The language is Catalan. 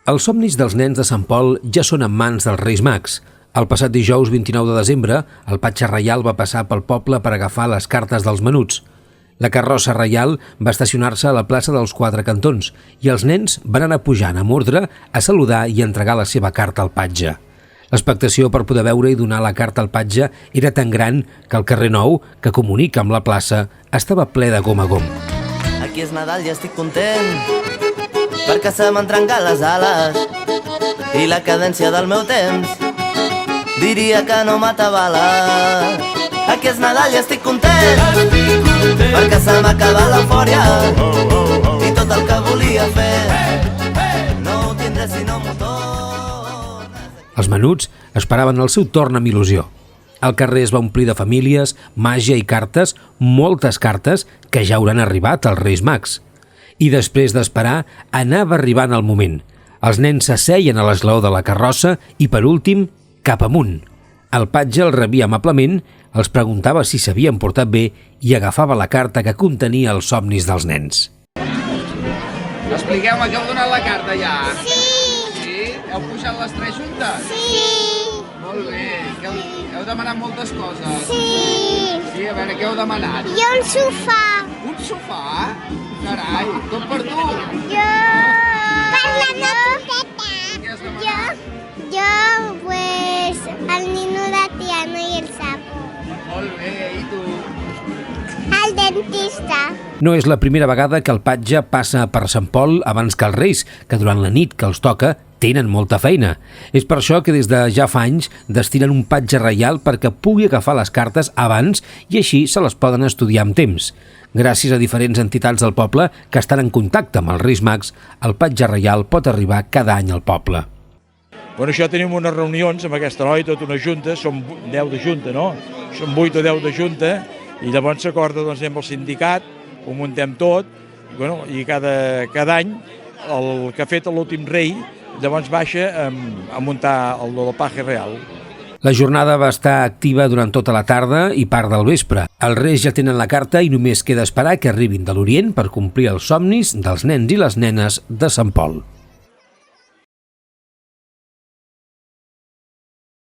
Els somnis dels nens de Sant Pol ja són en mans dels Reis Mags. El passat dijous 29 de desembre, el patge reial va passar pel poble per agafar les cartes dels menuts. La carrossa reial va estacionar-se a la plaça dels Quatre Cantons i els nens van anar pujant amb ordre a saludar i entregar la seva carta al patge. L'expectació per poder veure i donar la carta al patge era tan gran que el carrer Nou, que comunica amb la plaça, estava ple de gom a gom. Aquí és Nadal i estic content perquè se m'han trencat les ales i la cadència del meu temps diria que no m'atabala. Aquí és Nadal i estic content perquè se m'ha acabat l'eufòria i tot el que volia fer no ho tindré si no m'ho tornes. Els menuts esperaven el seu torn amb il·lusió. El carrer es va omplir de famílies, màgia i cartes, moltes cartes que ja hauran arribat als Reis Mags. I després d'esperar, anava arribant el moment. Els nens s'asseien a l'esglaó de la carrossa i, per últim, cap amunt. El patge el rebia amablement, els preguntava si s'havien portat bé i agafava la carta que contenia els somnis dels nens. Expliqueu-me que heu donat la carta ja. Sí. Sí? Heu pujat les tres juntes? Sí. Molt bé. Que heu demanat moltes coses. Sí. Sí, a veure, què heu demanat? I un sofà. Un sofà? Carai, tot per tu. Jo... Per la neteta. Què has demanat? Jo, pues, el nino de Tiana i el sapo. Molt bé, i tu? El dentista. No és la primera vegada que el patge passa per Sant Pol abans que els Reis, que durant la nit que els toca tenen molta feina. És per això que des de ja fa anys destinen un patge reial perquè pugui agafar les cartes abans i així se les poden estudiar amb temps. Gràcies a diferents entitats del poble que estan en contacte amb els Reis Mags, el patge reial pot arribar cada any al poble. Bueno, això tenim unes reunions amb aquesta noia, tota una junta, som 10 de junta, no? Som 8 o 10 de junta, i llavors s'acorda amb el sindicat, ho muntem tot, i cada any el que ha fet l'últim rei llavors baixa a muntar el del paje real. La jornada va estar activa durant tota la tarda i part del vespre. Els Reis ja tenen la carta i només queda esperar que arribin de l'Orient per complir els somnis dels nens i les nenes de Sant Pol.